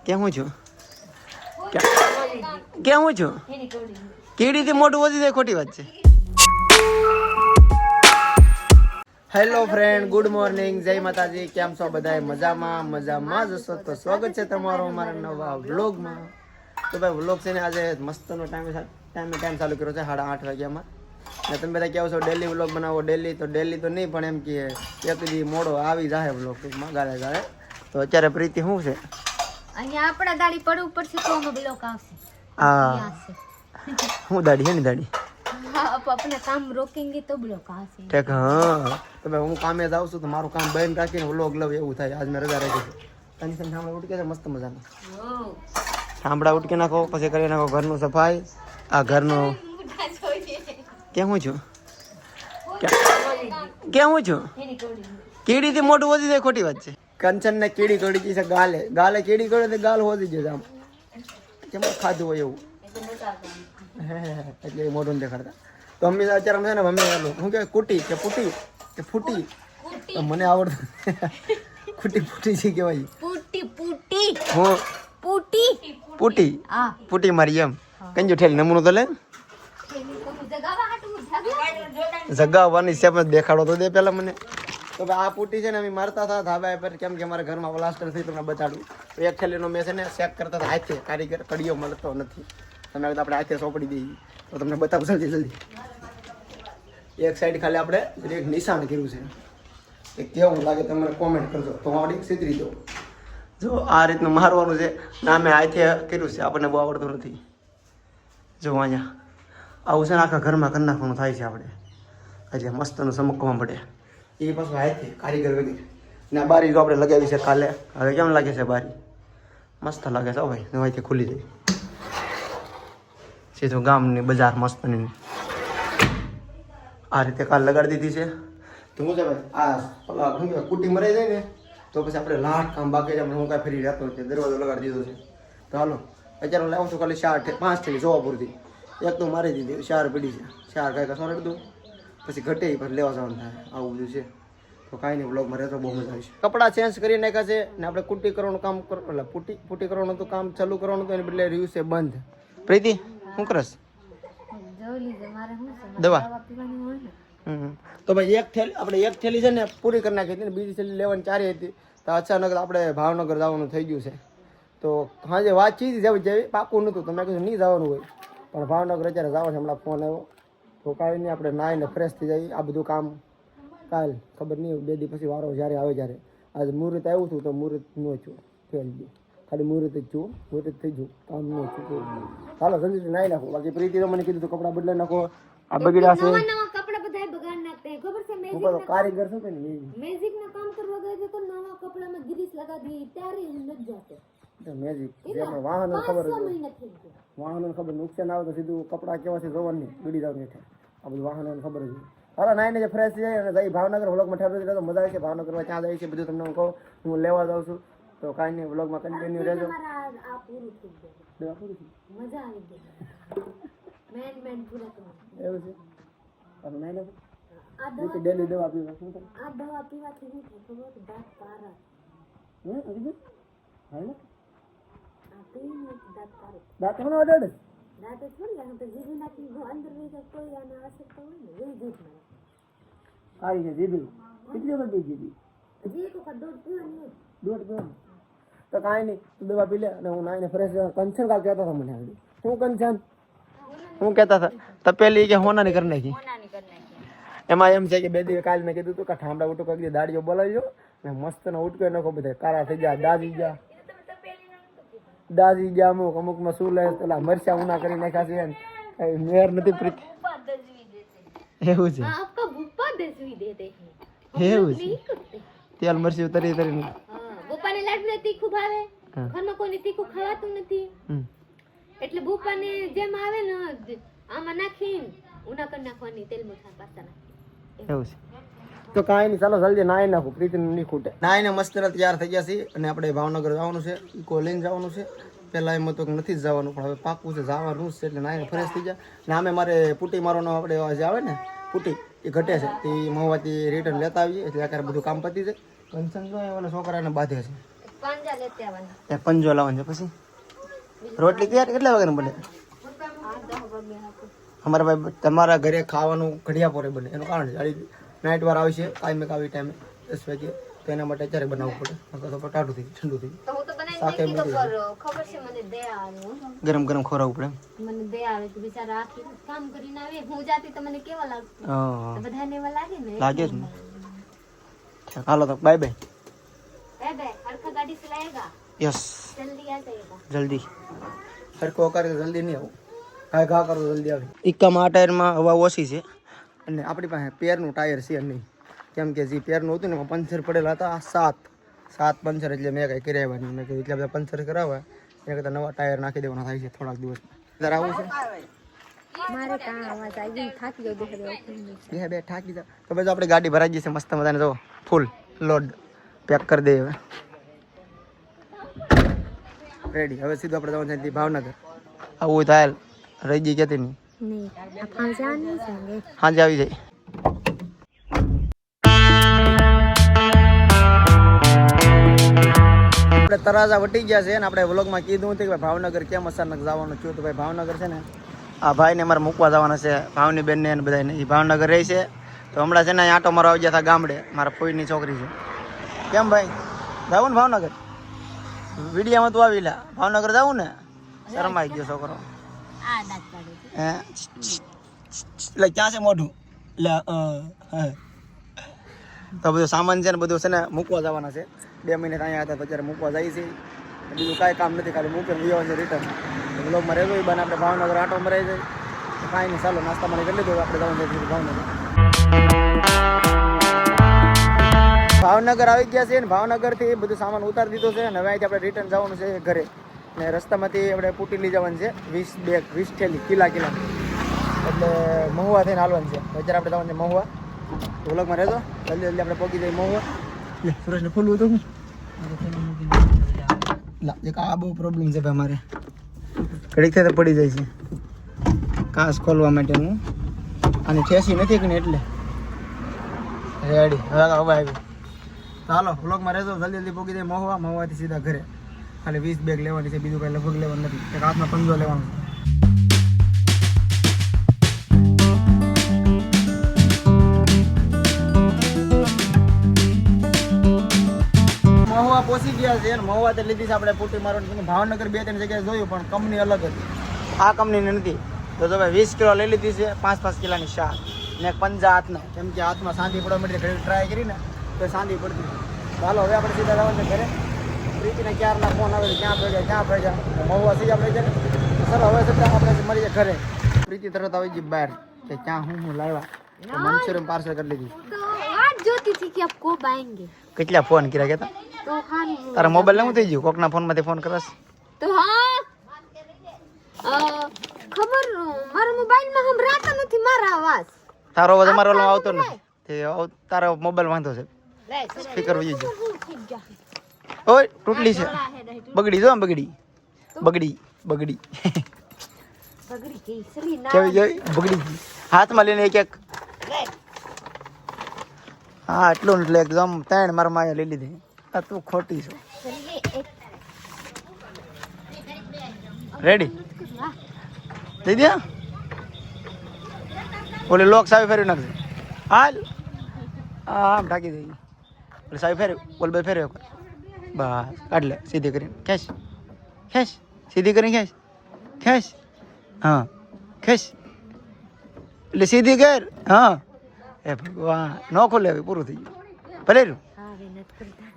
કેવું છું કેવું છું કીડીથી મોટું વધી જાય ખોટી વાત છે. હેલો ફ્રેન્ડ, ગુડ મોર્નિંગ, જય માતાજી. કેમ છો બધા? મજામાં જ હશો તો સ્વાગત છે તમારો અમારા નવા વ્લોગમાં. તો ભાઈ વ્લોગ છે ને આજે મસ્તનો ટાઈમ ચાલુ કર્યો છે 8:30 વાગ્યામાં. ને તમે બધા કહો છો ડેલી વ્લોગ બનાવો, ડેલી તો નહીં, પણ એમ કે એક દી મોડો આવી જાય વ્લોગ ગાળે ગાળે. તો અત્યારે પ્રીતિ શું છે? અહીંયા આપણા દાડી પડવું પડશે તો અમે બ્લોક આવશે. હા, હું દાડી હે ને દાડી अपने काम रोकेंगे तो ब्लॉक આવશે. ઠીક. હા, તો ભાઈ હું કામે જાઉં છું તો મારું કામ બંધ રાખીને વ્લોગ લવ એવું થાય. આજ મેં રજા રાખી છે. ટેન્શન ઠામડા ઉટકે છે મસ્ત મજાનું. ઠામડા ઉટકી નાખો, પછી કરી નાખો ઘરનું સફાઈ. આ ઘરનું કેવું છું કેવું છું કીડીથી મોટું વધી જાય ખોટી વાત છે. કંચન ને કીડી કડી છે ગાલે કીડી કડે તો ગાલ વધી જાય આમ કેમ ખાધું હોય એવું. એટલે મોઢું દેખાડતા તો અમે અત્યારે અમે છે ને અમે શું કે કુટી કે પુટી કે ફૂટી તો મને આવડતું કુટી ફૂટી છે કહેવાય. હું પૂટી મારી એમ કંજુ ઠેલી નમૂનું તો લે જગાવવાની છે પણ દેખાડો તો દે પેલા મને. તો ભાઈ આ પૂટી છે ને અમે મારતા હતા ધાબા પર, કેમ કે અમારા ઘરમાં પ્લાસ્ટર થઈ તમને બતાડું. તો એક થેલીનો મેં છે ને ચેક કરતા હતા હાથે, કારીગર કડીઓ મળતો નથી. તમે આપણે હાથે સોંપડી દઈએ તો તમને બતાવું જલ્દી. એક સાઈડ ખાલી આપણે એક નિશાન કર્યું છે, એ કેવું લાગે તમને કોમેન્ટ કરજો તો હું આવડી સીધરી દઉં. જો આ રીતનું મારવાનું છે ના, મેં હાથે કર્યું છે, આપણને બહુ આવડતું નથી. જો અહીંયા આવું છે ને આખા ઘરમાં કરી નાખવાનું થાય છે આપણે, એટલે મસ્તનું ચમકવા પડે. એ પાછું હાથે કારીગર વગેરે. ને આ બારી જો આપણે લગાવી છે કાલે, હવે કેમ લાગે છે બારી? મસ્ત લાગે છે ભાઈ, નવાઈથી ખુલી જાય સીધું ગામની બજાર મસ્તની. આ રીતે કાલ લગાડી દીધી છે. તો શું છે ભાઈ, આ પેલા શું કહેવાય કુટી મરાઈ જાય ને તો પછી આપણે લાટ કામ બાકી છે. હું કાંઈ ફરી રહેતો નથી, દરવાજો લગાડી દીધો છે. તો હાલો અત્યારે હું લાવું છું ખાલી 5 થેલી જોવા પૂરતી. એક તો મારી દીધી, 4 પડી છે, 4 કાંઈ કસો રડી દઉં પછી ઘટે પર લેવા જવાનું થાય. આવું બધું છે. તો કાંઈ નહીં, બ્લોગમાં રહેતો બહુ મજા આવશે. કપડાં ચેન્જ કરી નાખ્યા છે ને આપણે કુટી કરવાનું કામ એટલે પૂટી કરવાનું હતું કામ ચાલુ કરવાનું હતું, એને બદલે રહ્યું છે બંધ. પ્રીતિ શું કરસ? દવા. તો ભાઈ એક થેલી છે ને પૂરી કરી નાખી હતી ને બીજી થેલી લેવાની 4 હતી. તો અચાનક આપણે ભાવનગર જવાનું થઈ ગયું છે. તો હાજે વાતચીત જેવી પાકું નહોતું, તો મેં કીધું નહીં જવાનું હોય, પણ ભાવનગર અત્યારે જવાનું હમણાં ફોન આવ્યો. તો કાંઈ નહીં, આપણે નાહીને ફ્રેશ થઈ જાય. આ બધું કામ કાલ ખબર નહીં 2 દી પછી વારો જ્યારે આવે જ્યારે. આજે મુહૂર્ત આવ્યું હતું તો મુહૂર્ત ન છું ફેલ ગયું, ખાલી મુહૂર્ત જ છું, મુહૂર્ત થઈ ગયું, કામ ન છું. ચાલો જલ્દી નાહી નાખો. બાકી પ્રીતિ તો મને કીધું તો કપડાં બદલાઈ નાખો, આ બગડ્યા છે. કારીગર શું કે મેજિક ના કામ કરવા ગયો તો નવા કપડામાં ગ્રીસ લગાવી દી ત્યારે નથી જાતો. મેજિક જેમાં વાહનો ખબર નુકસાન આવે તો સીધું કપડા કેવા છે જોવાનું નહીં, બગડી જાવ નહીં. આ બધું વાહનોને ખબર જ. હાલો નાઈને જે ફ્રેશ થઈ જાય અને જઈ ભાવનગર વ્લોગમાં ઠેરવી તો મજા આવે છે. ભાવનગરમાં ક્યાં જાય છે બધું તમને હું કહું, હું લેવા જાઉં છું. તો કાંઈ નહીં, વ્લોગમાં કન્ટિન્યુ રહેજો. એવું છે ડેલી દવા પીવા શું થાય? આ દવા પીવાથી શું થાય ખબર? દાંત કાળા. દાંત કોનો અડે? દાંત થોડી લાગે તો જીભી નાખી અંદર વહી જાય કોઈ આને અસર તો હોય ને વહી જીભ માં. કાઈ છે જીભી? કેટલી વખત જીભી? હજી એક વખત દોઢ પીવાની. તો કાંઈ નહીં, તું દવા પી લે અને હું નાઈને ફ્રેશ. કંચન કાલ કહેતા હતા મને આગળ. શું કંચન? હું કહેતા હતા તપેલી કે હોનાની કરી નાખી. એમાં એમ છે કે 2 દિવસ કાલ મેં કીધું તું કે ઠામડા ઉટકો કરી દાડીઓ બોલાવી લો ને મસ્ત નો ઉટકો નાખો, બધા કાળા થઈ ગયા, દાજી ગયા અમુકમાં શું લે પેલા મરચા ઉના કરી નાખ્યા છે. મેર નથી પ્રીતિ. એવું છે, એવું છે. તેલ મરચી તરી તરી બુપાને લાડુ તીખું ભાવે, ઘરમાં કોઈને તીખું ખાવાતું નથી, એટલે બુપાને જેમ આવે ને આમાં નાખીને ઉના કરી નાખવાની તેલ મરચા પાસ્તા નાખી. એવું છે. તો કાંઈ નહીં, ચાલો જલ્દી નાહી નાખું, પ્રીતિને નહીં ખૂટે. નાહીને મસ્ત તૈયાર થઈ ગયા છીએ અને આપણે ભાવનગર જવાનું છે, ઇકો લઈને જવાનું છે. પહેલાં એમ તો નથી જ જવાનું, પણ હવે પાકું છે જવાનું છે. એટલે નાહીને ફ્રેશ થઈ જાય ને આમે મારે પૂટી મારવાનો આપણે જે આવે ને પૂટી એ ઘટે છે, તે મહુવાથી રિટર્ન લેતા આવીએ એટલે અત્યારે બધું કામ પતી જાય. કંચન જો એવાના છોકરાને બાંધે છે. પાંજા લેતે આવવાના. એક પંજો લાવવાનો છે. પછી રોટલી તૈયાર કેટલા વાગે બને? આ 10 વાગે હતું. અમારા ભાઈ તમારા ઘરે ખાવાનું ઘડિયા પોરે બને એનું કારણ છે નાઇટ વાર આવશે કાંઈ આવી ટાઈમે 10 વાગે તો એના માટે અત્યારે બનાવવું પડે નકર તો ટાઢું થઈ ઠંડુ થઈ તો હું તો બનાવી દીધી તો ખબર છે મને દે આવે. ગરમ ગરમ ખોરાવું પડે. મને દે આવે તો બિચારા આખી કામ કરીને આવે. હું જાતી તો મને કેવા લાગતું? હા બધાને એવા લાગે ને. લાગે જ ને. હાલો તો bye bye. Bye bye. Harkha गाड़ी चलाएगा. યસ जल्दी आ जाएगा. જલ્દી સરખો કરે તો જલ્દી નહીં આવું કાંઈ ઘા કરો તો જલ્દી આવે. ઇક્કામાં આ ટાયરમાં હવા ઓછી છે અને આપણી પાસે પેરનું ટાયર છે નહીં કેમ કે જે પેરનું હતું ને એમાં પંચર પડેલા હતા 7 પંચર એટલે મેં કાંઈ કરાવ્યા નહીં. મેં કીધું એટલા બધા પંચર કરાવવા એના કરતાં નવા ટાયર નાખી દેવાના થાય છે થોડાક દિવસમાં. ત્યારે આવું છે મારે કાં અવાજ આવી થાકી ગયો બે ઠાકી જાવ તો પછી આપણે ગાડી ભરાઈ જશે મસ્ત મજાને જો ફૂલ લોડ પેક કરી દઈએ હવે રેડી. હવે સીધું આપણે જવાનું છે ભાવનગર. આવું થાય રહી ગઈ કેતી નહીં नहीं आप जाने जाएंगे. સાંજે આવી જાય. આપણે તરાજા વટી ગયા છે ને આપણે વ્લોગમાં કીધું હતું કે ભાવનગર કેમ અચાનક જવાનું થયું. તો ભાઈ ભાવનગર છે ને આ ભાઈને અમારે મૂકવા જવાના છે ભાવની બેનને અને બધાને. એ ભાવનગર રહે છે તો હમણાં છે ને આંટો મારો આવી ગયા હતા ગામડે. મારા ફોઈની છોકરી છે. કેમ ભાઈ જાવું ને ભાવનગર? વિડીયામાં તું આવી લા ભાવનગર જાવું ને? શરમાઈ ગયો છોકરો. आ दांत काढे. હે એટલે ક્યાં છે મોઢું? તો બધું સામાન છે ને બધું છે ને મૂકવા જવાના છે. 2 મહિને અહીંયા હતા તો અત્યારે મૂકવા જાય છે. બીજું કાંઈ કામ નથી ખાલી મૂકીને જવાનું છે રિટર્ન. બ્લોગમાં રહેલો એ બને આપણે ભાવનગર આટો મરાઈ જાય તો કાંઈ નહીં ચાલો નાસ્તા મને કરી લીધું આપણે જવાનું છે ભાવનગર. ભાવનગર આવી ગયા છે ને ભાવનગરથી બધું સામાન ઉતારી દીધો છે અને હવે અહીંથી આપણે રિટર્ન જવાનું છે ઘરે. ને રસ્તામાંથી આપણે પૂટી લઈ જવાનું છે 20 બેગ 20 થેલી કિલા એટલે મહુવા થઈને હાલવાનું છે. અત્યારે આપણે જવાનું છે મહુવા. વ્લોગમાં રહેજો જલ્દી જલ્દી આપણે પહોંચી જઈએ મહુવા. લે સુરેશને ખોલવું હતું લા એક આ બહુ પ્રોબ્લેમ છે ભાઈ મારે ઘડીક થાય તો પડી જાય છે કાચ ખોલવા માટેનું. અને ઠેસી નથી કે ને એટલે રેડી. હવે આવી ચાલો વ્લોગમાં રહેજો જલ્દી જલ્દી પહોંચી જાય મહુવા. મહુવાથી સીધા ઘરે. ખાલી 20 બેગ લેવાની છે બીજું કાંઈ લગભગ લેવાનું નથી. એક હાથમાં પંજો લેવાનો છે. મહુવા પહોંચી ગયા છે અને મહુવા તે લીધી છે આપણે પૂટી મારવાની. ભાવનગર 2-3 જગ્યાએ જોયું પણ કંપની અલગ હતી. આ કંપનીની નથી તો જો ભાઈ 20 કિલો લઈ લીધી છે 5-5 કિલોની શાક ને પંજા હાથના. કેમ કે હાથમાં સાંધી પડવા માટે ઘરે ટ્રાય કરીને તો સાંધી પડતી. ચાલો હવે આપણે સીધા જવાનું છે ઘરે. પ્રીતિને ક્યારના ફોન આવે ક્યાં ભેગા મહુવા સીધા આપણે જાય સર હવે છતાં આપણે મળી જાય ઘરે. પ્રીતિ તરત આવી ગઈ બહાર કે ક્યાં હું લાવ્યા તો મંચુરિયન પાર્સલ કરી લીધી. तो आज जोती थी कि आप कब आएंगे. કેટલા ફોન કર્યા કેતા तो हाँ તારા મોબાઈલ શું થઈ ગયું? કોકના ફોનમાંથી ફોન કરસ तो हाँ खबर मारा मोबाइल में हम रहता નથી મારા અવાજ. તારો અવાજ અમારો ઓલો આવતો નથી. તે તારો મોબાઈલ વાંધો છે. સ્પીકર વહી ગયો. ઓય તૂટલી છે. બગડી જો આમ બગડી બગડી ગઈ સલી ના કેવી કેવી બગડી ગઈ. હાથમાં લઈને એક હા એટલું એટલે એકદમ 3 મારા માયા લઈ લીધી. આ તું ખોટી છો. ચલીએ એક રેડી દઈ દે. ઓલે લોક સાવી ફેરવી નાખજે. હાલ આમ ઢાકી દઈ. ઓલે સાવી ફેરવી ઓલ બે ફેરવ્યો બસ કાઢ લે સીધી કરીને ખેંચ ખેંચ સીધી કરીને ખેંચ હા ખેંચ એટલે સીધી કર હા. એ ભગવાન ન ખોલે હવે પૂરું થઈ ગયું. ભલે રહ્યું.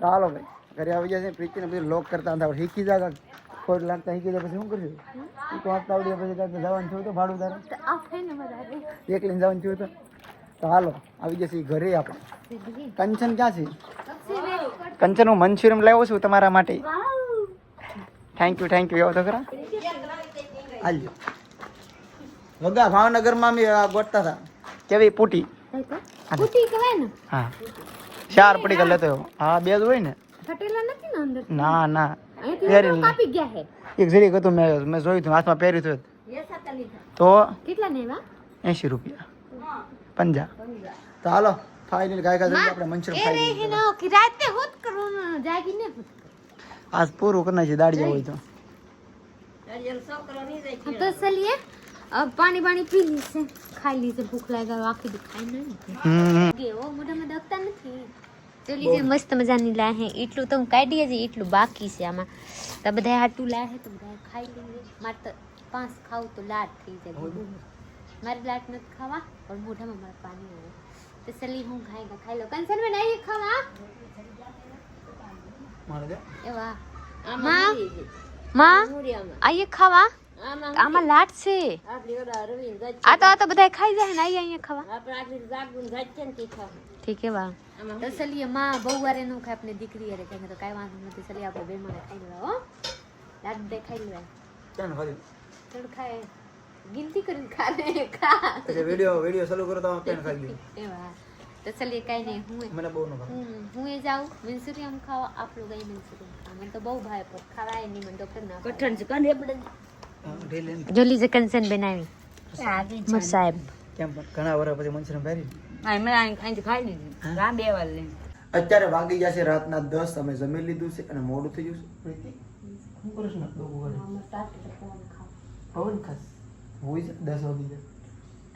ચાલો ભાઈ ઘરે આવી ગયા છે. પ્રીતિને બધું લોક કરતા હતા શીખી જા ખોટ લાગતા શીખી જાય પછી શું કરશું? તો વાંચતા આવડે પછી કાંઈક જવાનું થયું તો ભાડું તારે એકલીને જવાનું થયું તો હાલો આવી જશે ઘરે આપણે. કંચન ક્યાં છે? કંચન હું મંચુરિયન લાવ્યો છું તમારા માટે. થેન્ક યુ એવો તો ખરા. હાલ્યો વગા ભાવનગરમાં અમે ગોતતા હતા કેવી પૂટી પૂટી કહેવાય ને. હા 4 પડી લેતો આવ્યો. હા 2 જ હોય ને. ફટેલા નથી ને અંદર. ના ના અહીંથી કાપી ગયા હે. એક જરી હતું મેં જોયું હતું હાથમાં પહેર્યું હતું તો કેટલા લેવા? 80 રૂપિયા 50. તો હાલો ફાઇનલ ગાય આપણે મંચુરિયન ખાઈ એ રે ના કે રાતે હોત કરો ના જાગી ને આજ પૂરું કરી નાખી દાડિયા હોય તો हम तो चलिए अब पानी पानी पी लीजिए खाई लीजिए भूख लगा आखिर दिखाई नहीं वो मोटा में दखता નથી ચલી જે મસ્ત મજાની લાય હે એટલું તો હું કાઢીએ છે એટલું બાકી છે આમાં તો બધા હાટું લાય હે તો બધા ખાઈ લઈએ મારે તો 5 ખાવ તો લાટ થઈ જાય મારે લાટ નથી ખાવા પણ મોઢામાં મારે પાણી આવે તો ચલી હું ખાઈ લો કંસન में नहीं खावा મારે દે એવા માં આઈએ ખાવા આમાં લાટ છે આ તો બધા ખાઈ જાય ને આઈએ ખાવા ઠીક है વાહ તો ચલીએ માં બહુ વારે નું ખાય આપને દીકરી અરે કહેંગે તો કાઈ વાંધો નથી ચલીએ આપણે બે મને ખાઈ લેવા હો લાટ દે ખાઈ લેવા કેમ ખાલી થોડ ખાય गिनती કરીને ખા રે ખા એટલે વિડિયો ચાલુ કરો તો પેન ખાઈ લ્યો એવા તો ચલીએ કાઈ નહીં હું મને બહુ ન ભાવે હું એ જાઉં મંચુરિયન ખાવા આપ લોકો એ મંચુરિયન ખા મને તો બહુ ભાવે પર ખવાય નહીં મને ડોક્ટર ના કઠણ છે કાને પડે જોલી જે કંસન બનાવી મસ્ત સાહેબ કેમ પણ ઘણા વર્ષ પછી મંચુરિયન ભારી અત્યારે વાગી ગયા છે રાતના 10 અમે જમી લીધું છે અને મોડું થઈ ગયું છે હું કરું છું પવન ખાસ હોય છે 10 વાગી જાય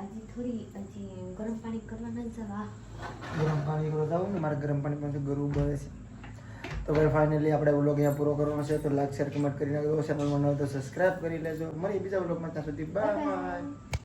હજી થોડી ગરમ પાણી કરવાના જવા ગરમ પાણી કરો જાવ ને મારે ગરમ પાણી પણ ગરુ બળે છે તો ભાઈ ફાઇનલી આપણે વ્લોગ અહીંયા પૂરો કરવાનો છે તો લાઈક શેર કમેન્ટ કરી નાખજો ચેનલમાં ન હોય તો સબસ્ક્રાઇબ કરી લેજો મળી બીજા વ્લોગમાં ત્યાં સુધી બાય